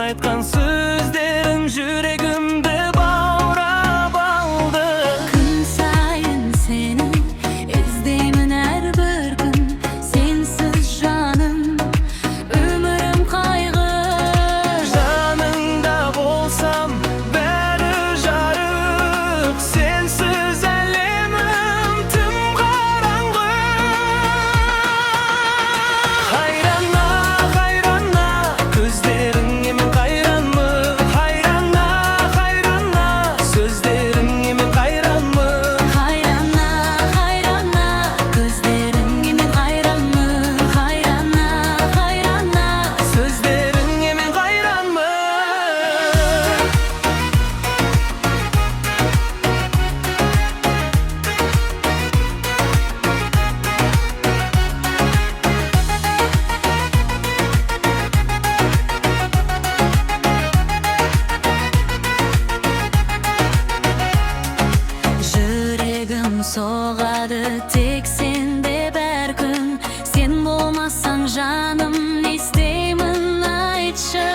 айтқан сөздерің жүрегімді баурап алды. Күн сайын сені іздеймін әрбір күн, сенсіз жаным өмірім қайғы. Жаныңда болсам бәрі жарық, сенсіз әлемім тым қараңғы. Хайрана, хайрана, көздеріңе мен қайранмын. Хайрана, хайрана, сөздеріңе мен қайранмын. Хайрана, хайрана, көздеріңе мен қайранмын. Хайрана, хайрана, Сөздеріңе мен қайранмын. жүрегім соғады тек сенде бәр күн. Сен болмасаң жаным не істеймін айтшы.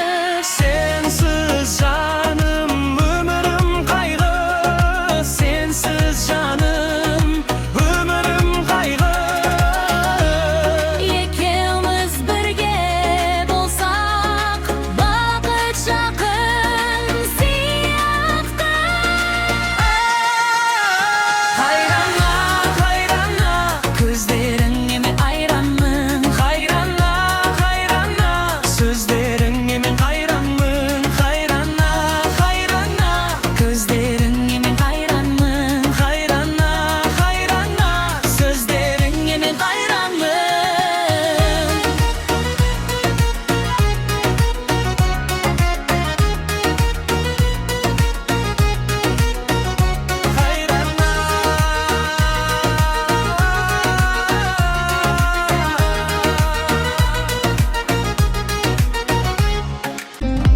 Sensiz canım ömrüm kaygı, sensiz canım ömrüm kaygı. Екеуміз бірге болсақ, бақыт жақын сияқты. Hayrana, hayrana, Көздеріңе мен айранмын. hayrana, hayrana, sözlerine men hayranmın. Hayrana, hayrana, Көздеріңе мен қайранмын. hayrana, hayrana, sözlerine men hayranmın.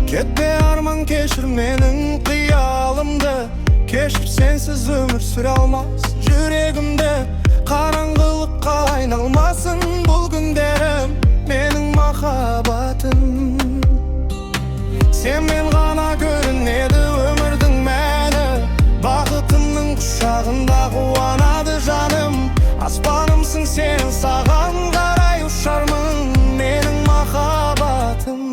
Ketme arman keşir menin kıyalımda, keşir sensiz ömür süre almaz yüreğimde. Karangılıkka aynalmasın bul günlerim, menin mahabatım. Sen men gana görünedi ömürdün meni, bakıtımның kuşağında kuvanadı canım. Aspanımsın sen, sağan karay uçarmın, menin mahabatım.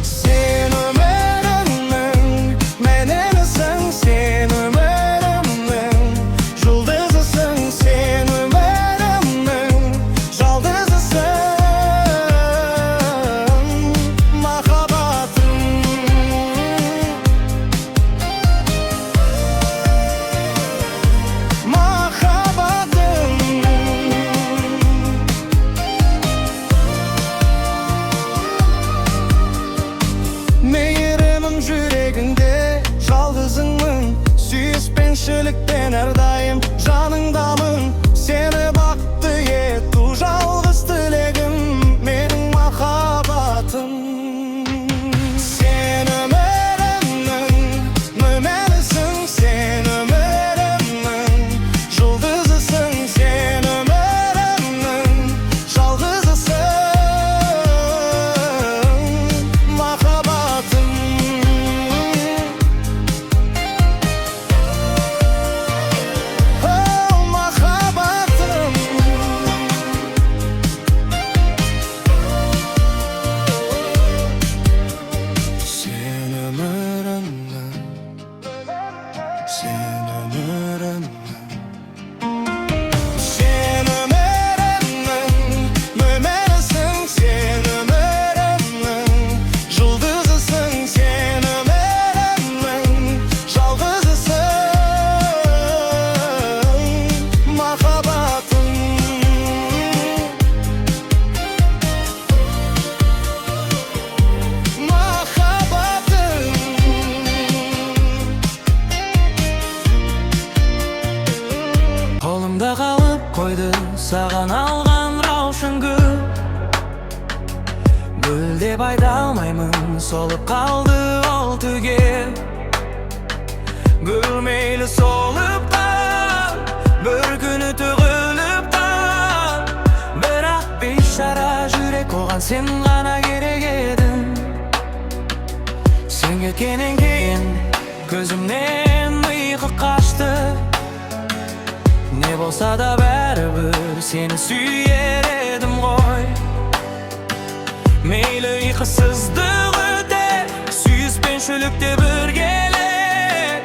Sen ömrümün menenisin, sen ömrümün yıldızısın, sen ömrümün yaldızısın, mahabatım. Mahabatım. Meyrimim yüreğinde yalnızımın, süspenşilikten her daim janыңдамын. Seni baktı etti жалғыз тілегім, менің махаббатым. Sen ömrümün mümenisisin, sen ömrümün yıldızısın, sen ömrümün yalnızısın, mahabatım. Oh, mahabatım. Sen ömrümün, sen ömrümün, sen ömrümün mümenisisin, sen ömrümün yıldızısın, sen ömrümün yalnızısın, mahabatım. Mahabatım. Қолымда қалып қойды саған алған раушан гүл. Гүл деп айта алмаймын, солып қалды ол түгел. Гүл мейлі солып қал, бір күні төгіліп қал. Бірақ бейшара жүрек оған сен ғана керек едің. ketkenin keyin ko'zimdan uyqu qochdi. Ne bo'lsa da baribir seni suyar edim qo'y. Meyli uyqusizlik o'tar, suyuspenshilikda birgalar.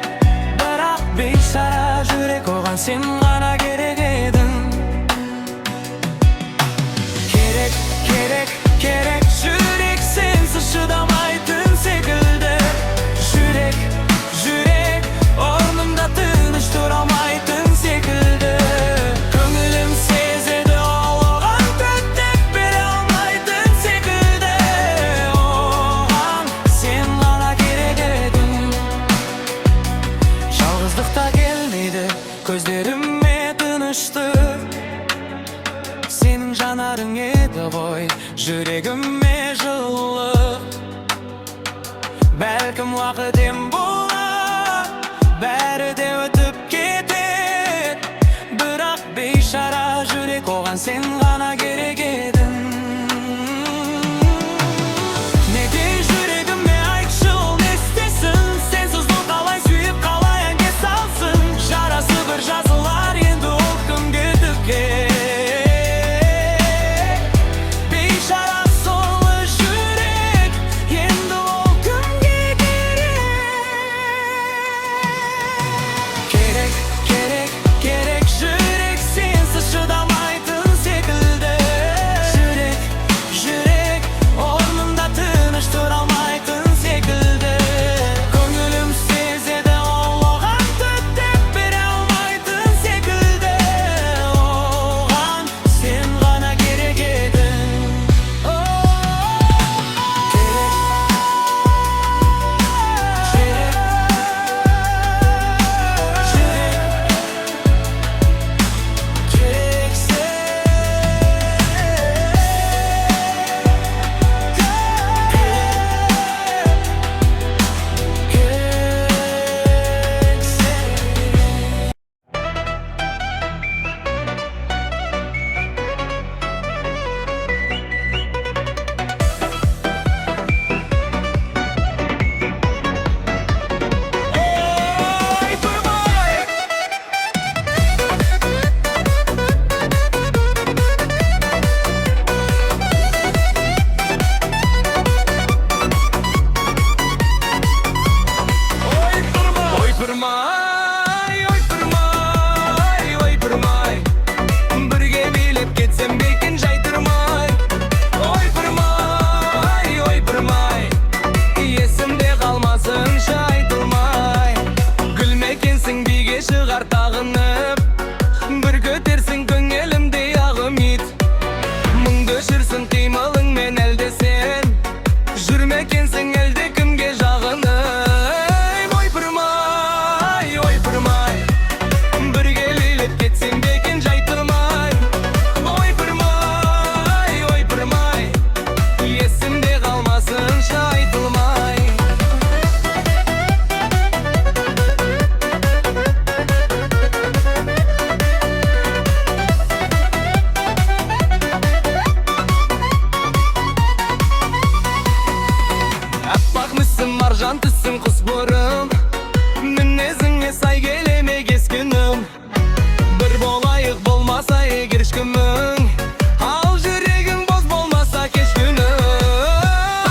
Biroq bechora yurak o'g'an sen g'ana kerak eding. Kerak, kerak, kerak yurak sensiz chidamaydim sekildi. Yurak, yurak o'rnimda tinch turolmaydim sekildi. Ko'nglim sezadi olg'an ko'kdek bera olmaydim sekildi. O'g'an sen g'ana kerak eding. Yolg'izlikda kelmaydi ko'zlarimga tinchdi. Senin janaring edi voy, yuragimga жылылық. Бәлкім вақытым bo'lar, бәрі де өтіп кетер. Бірақ бейшара жүрек оған сен ғана керек едің. Неге жүрегіме айтшы ол не істесін? Сенсіз бұл қалай сүйіп қалай әнге салсын? Жарасы бір жазылар енді ол кімге түкке. Маржан түссің құс бұрым, мінезіңе сай келеме кез күнім. Бір болайық болмаса егер ешкімің, ал жүрегің боз болмаса кеш күнім.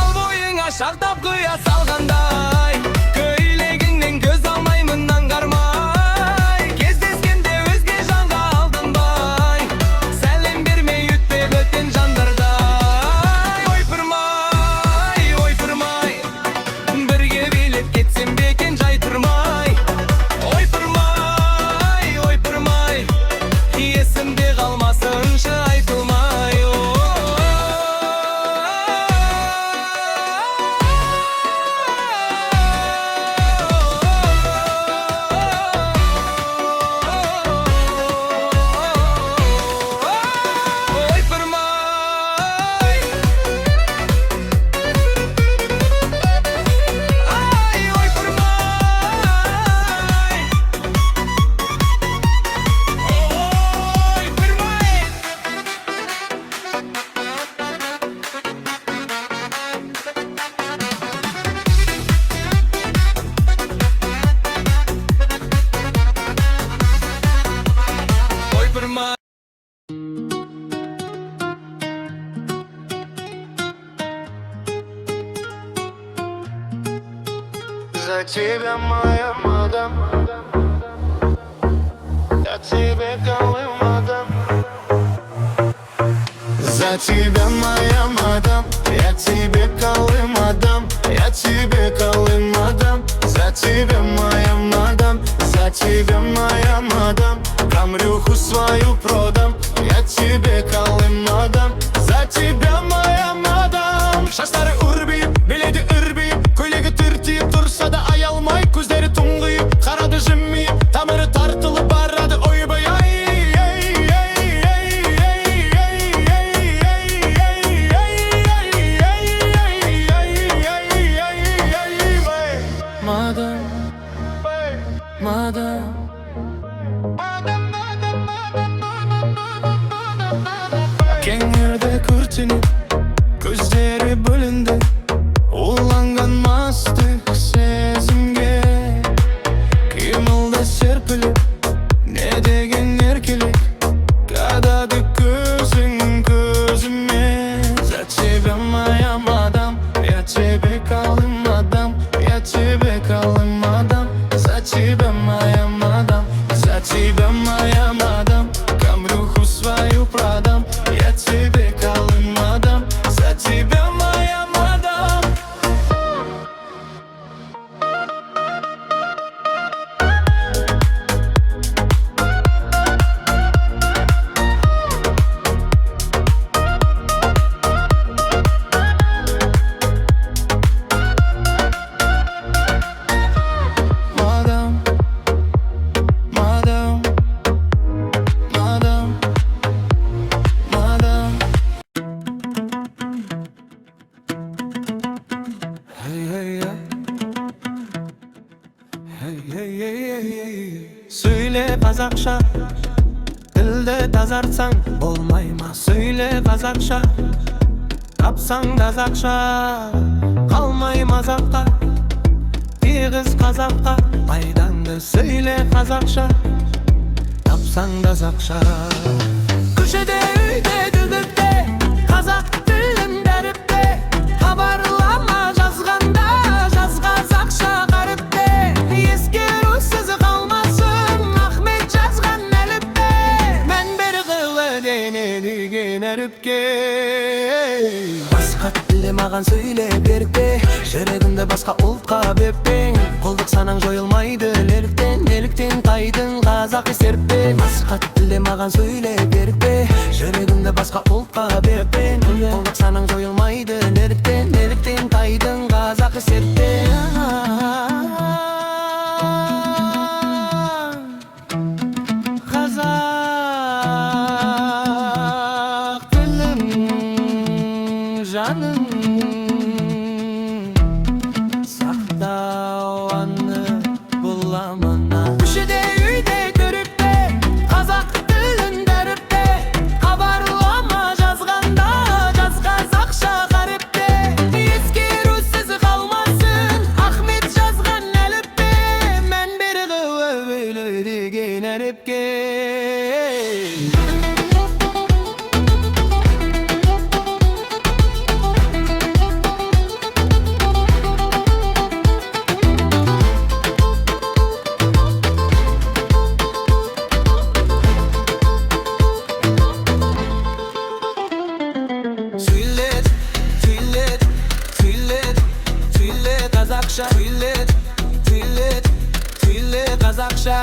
Ал бойыңа шақтап құя салғандай, көйлегіңнен көз алмаймын аңғармай. Кездескенде өзге жанға алданбай, сәлем бермей өтпе бөтен жандардай. Ойпырмай, ойпырмай, бірге билеп кетсем бекен жай тұрмай. Ойпырмай, ойпырмай, есімде қалмасыншы айтылмай. За тебя, моя мадам, я тебе голым мадам. За тебя, моя мадам, я тебе голым мадам, я тебе голым мадам. За тебя, моя мадам, за тебя, моя мадам, камрюху свою продам, я тебе голым мадам. За тебя, моя мадам. Шаштары үрбейіп, беледі үрбейіп, көйлегі түртейіп тұрса да аялмай, көздері тұңғиып, қарады жымиып, тамыры тартылып барады ойбай ай. Madam, kengirde kurtini, gözleri bölündü, ulangan mastık sezimge. Kıyımılda serpilip, ne degen erkelik, kadadı gözün gözüme. За тебя, моя мадам, я тебе голым мадам, я тебе голым мадам. За тебя, моя мадам, за тебя, моя мадам, камрюху свою продам, я тебе голым мадам. За тебя, моя мадам. Söyle Kazakça, dilde тазартсаң болмай ма? Söyle Kazakça, тапсаң Казакша, қалмай мазаққа. Тегіз қазаққа пайдаңды сөйле Қазақша, тапсаң Казакша. Көшеде, үйде, дүбікте, қазақ тілін дәріпте, хабарлама жазғанда, жаз қазақша қаріпте. Ескерусіз қалмасын Ахмет жазған әліпте, мән бір қылы денелеген әріпке. Басқа тілде маған сөйле берікпе, жүрегімді басқа ұлтқа беппең. Қолдық санаң жойылмайды неліктен, неліктен тайдың қазақи серппе. Басқа тілде маған сөйле берікпе, жүрегімді басқа ұлтқа беппең. Қолдық санаң жойылмайды неліктен, неліктен тайдың қазақи серппе. Жаным сақтау аны бұламана. Көшеде, үйде, көрікте, қазақ тілін дәріпте, хабарлама жазғанда, жаз қазақша қаріпте. Ескерусіз қалмасын Ахмет жазған әліпте, мән бір қылы бөлі деген әріпке. Казакша, tüyle Kazakça.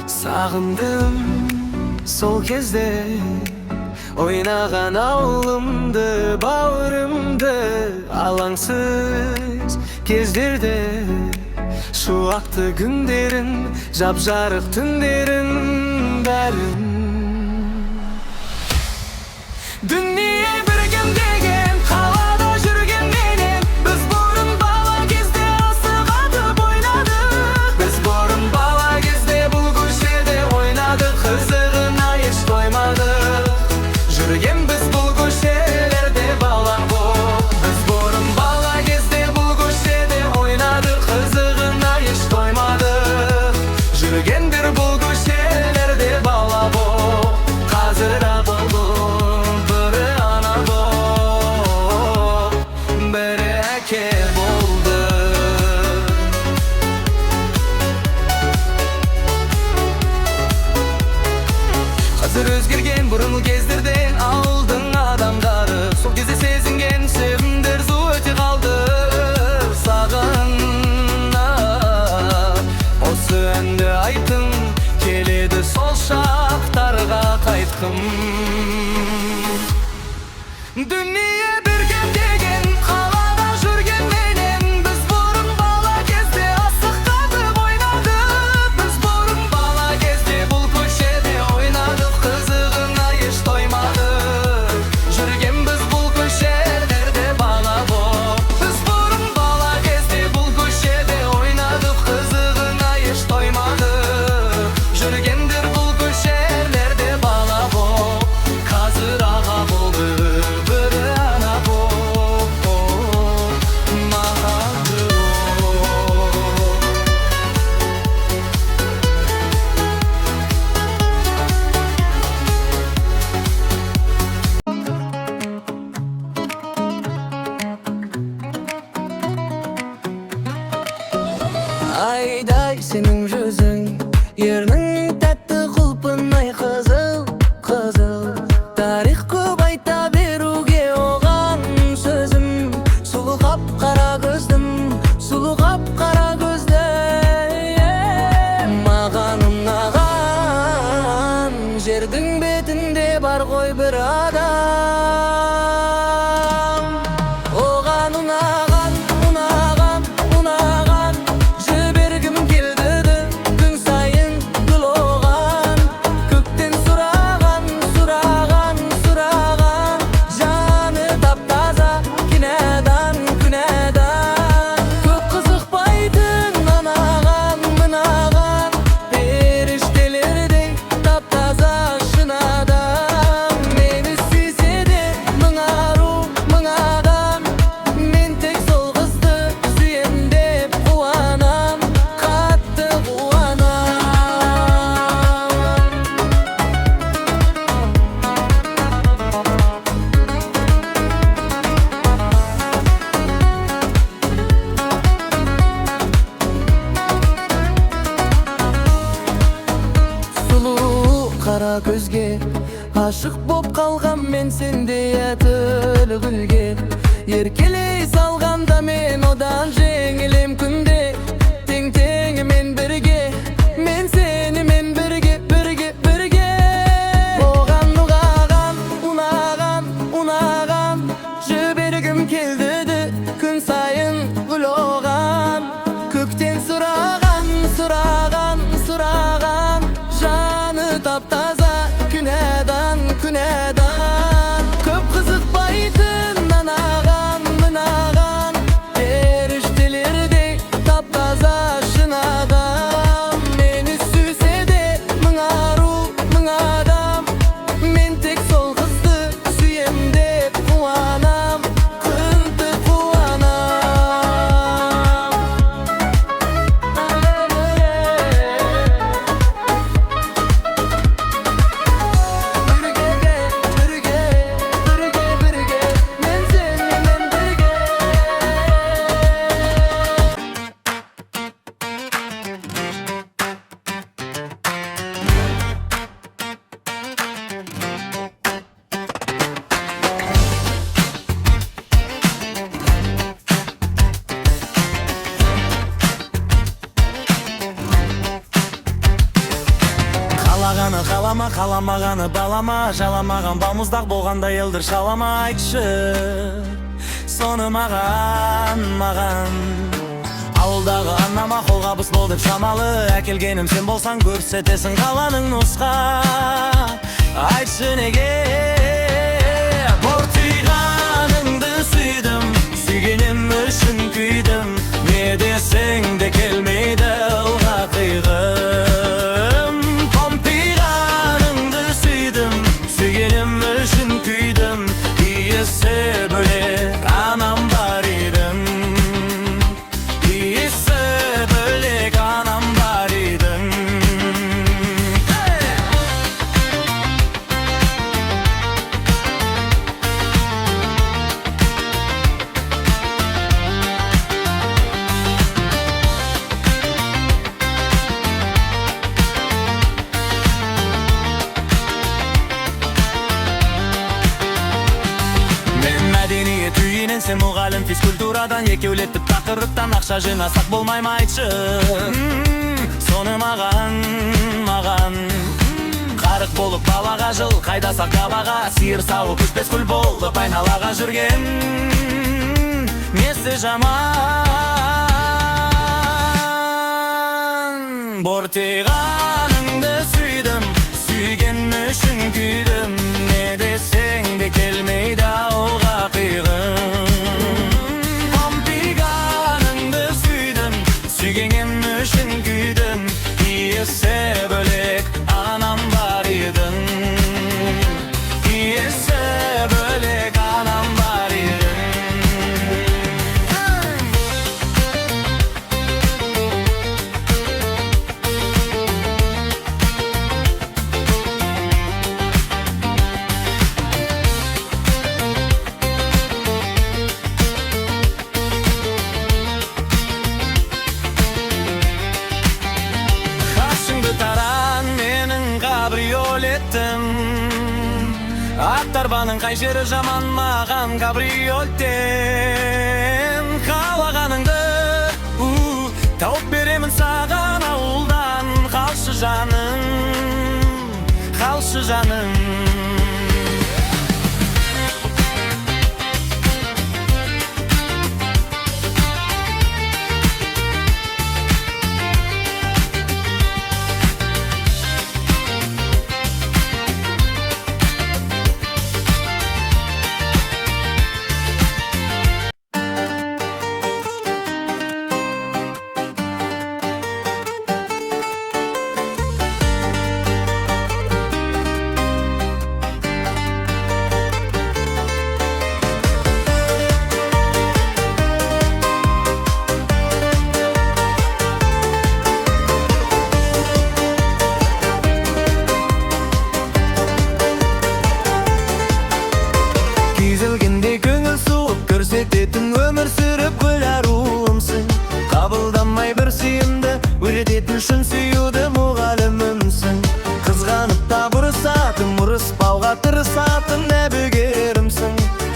Sağındım sol kezdе, ойнаған ауылымды, бауырымды, алаңсыз кездерде, шуақты күндерін, жап-жарық түндерін бәрін. Дүние біргем деген қалада жүргенменен, біз бұрын бала кезде асығатып ойнадық. Біз бұрын бала кезде бұл көшеде ойнадық, қызығына еш тоймадық. Жүрген біз бұл көшелерде бала боп, біз Дүние бірге деген қалада жүрген менен біз бұрын бала кезде асық қатып ойнадық. Біз бұрын бала кезде бұл көшеде ойнадық, қызығына еш тоймадық. Жүрген біз бұл көшелерде бала боп. Біз бұрын бала кезде бұл көшеде ойнадық, қызығына еш тоймадық. Жүргендер бұл көшелерде бала боп. Қазір аға болды бірі ана боп, маған Айдай сенің жүзің, ернің тәтті құлпынай қызыл, қызыл. Тарих көп айта беруге оған сөзім. Сұлу қап-қара көздім, сұлу қап-қара көзді. Маған ұнаған жердің бетінде бар ғой бір адам. Оған ұнаған, ұнаған, ұнаған, жібергім келді күн сайын гүл оған. Көктен сұраған, сұраған, сұраған, жаны тап-таза күнәдан, күнәдан. Көп қызықпайтын анаған, мынаған, періштелердей тап-таза шын адам. Мені сүйсе де мың ару, мың адам, мен тек сол қызды сүйем деп қуанам, қатты қуанам. Сұлу қара көзге ашық боп қалған мен сендей әтілі гүлге. Еркелей салғанда мен одан жеңілем күнде. Тең-теңімен бірге, мен сенімен бірге, бірге, бірге. Оған ұнаған, ұнаған, ұнаған, жібергім келді күн сайын гүл оған. Көктен сұраған, сұраған, сұраған, жаны тап-таза күнәдан, күнәдан. Көп қызықпайтын анаған, мынаған, періштелердей тап-таза шын адам. Мені сүйсе де мың ару, мың адам, мен тек сол қызды сүйем деп қуанам, қатты қуанам. Бірге, бірге, бірге, мен сенімен бірге. Қалағаны қалама, қаламағаны балама, жаламаған балмұздақ болғанда елдір шалама. Айтшы соны маған, маған. Ауылдағы анама қолғабыс бол деп шамалы, әкелгенім сен болсаң көрсетесің қаланың нұсқа. Айтшы неге бортиғаныңды сүйдім, сүйгенім үшін күйдім. Не десең де келмейді ылға қиғым. Помпиғаныңды сүйдім, сүйгенім үшін күйдім. Иесі бөлек анам бар едім, иесі бөлек анам бар едім. Сен мұғалім физкультурадан, екеулетіп тақырыптан ақша жинасақ болмай ма айтшы? Соны маған, маған. арық болып балаға жыл қайдасақ табаға сиыр сауып өшпес күл болып айналаға жүрген несі жаман бортиғаныңды сүйдім сүйген үшін күйдім не десең де келмейді ауылға қиғым помпиғаныңды сүйдім сүйгенім үшін күйдім иесі бөлек анам бар едің иесі бөлек анам бар едің аттарбаның қай жері жаман маған кабриолеттен қалағаныңды тауып беремін саған ауылдан қалшы жаным қалшы жаным күйзелгенде көңіл суып көрсететін өмір сүріп гүл аруымсың қабылдамай бір сүйімді үйрететін шын сүюді мұғалімімсің қызғанып та бұрысатын ұрыспауға тырысатын әбігерімсің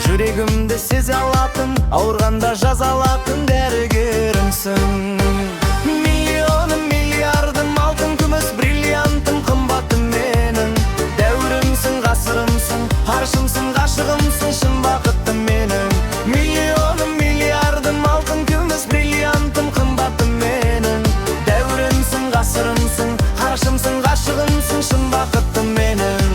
жүрегімді сезе алатын ауырғанда жазалатын дәрігерімсің миллионым миллиардым алтын күміс бриллиантым қымбатым менің дәуірімсің ғасырымсың аршымсың ғашығымсың шын бақыттым менің миллионым миллиардым алтын күміс бриллиантым қымбатым менің дәуірімсің ғасырымсың аршымсың ғашығымсың шын бақыттым менің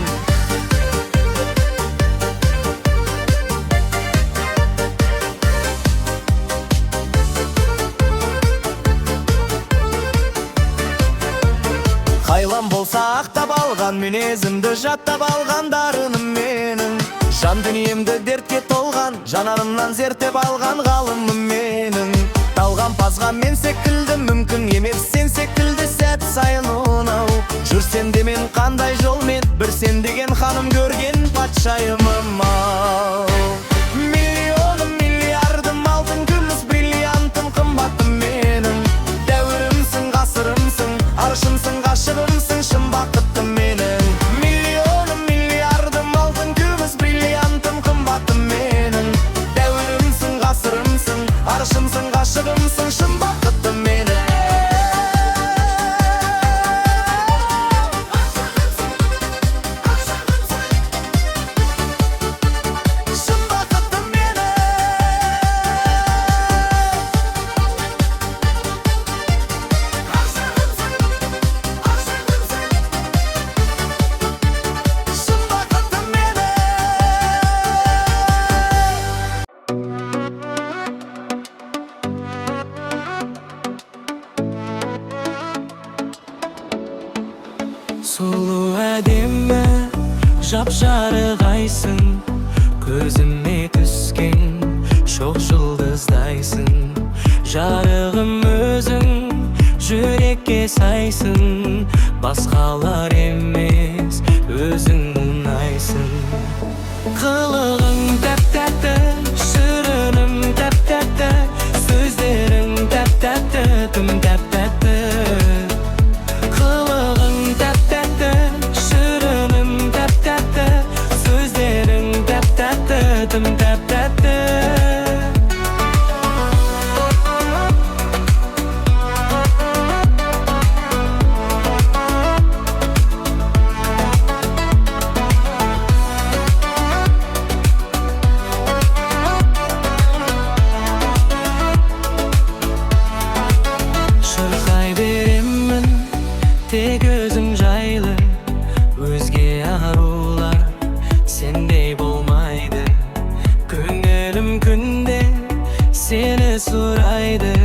қайлам болса ақтап алған мінезімді жаттап алған дарыным менің жан дүниемді дертке толған жанарымнан зерттеп алған ғалымым менің талғампазға мен секілді мүмкін емес сен секілді сәт сайын ұнау жүрсем де мен қандай жолмен бір сен деген ханым көрген патшайымым ау миллионым миллиардым алтын күміс бриллиантым қымбатым менің дәуірімсің ғасырымсың аршымсың ғашығымсың шын бақыттым менің миллионым миллиардым алтын күміс бриллиантым қымбатым менің дәуірімсің ғасырымсың аршымсың ғашығымсың шын бақыттым менің шын бақыттым менің шын бақыттым менің сұлу әдемі жап-жарық айсың көзіме түскен шоқ жұлдыздайсың жарығым өзің жүрекке сайсың басқалар емес өзің ұнайсың қылығың тәп-тәтті шырыным тәп-тәтті сөздерің тәп-тәтті тым тәп-тәтті қылығың тәп-тәтті шырыным тәп-тәтті сөздерің тәп-тәтті тым тәп-тәтті suraydı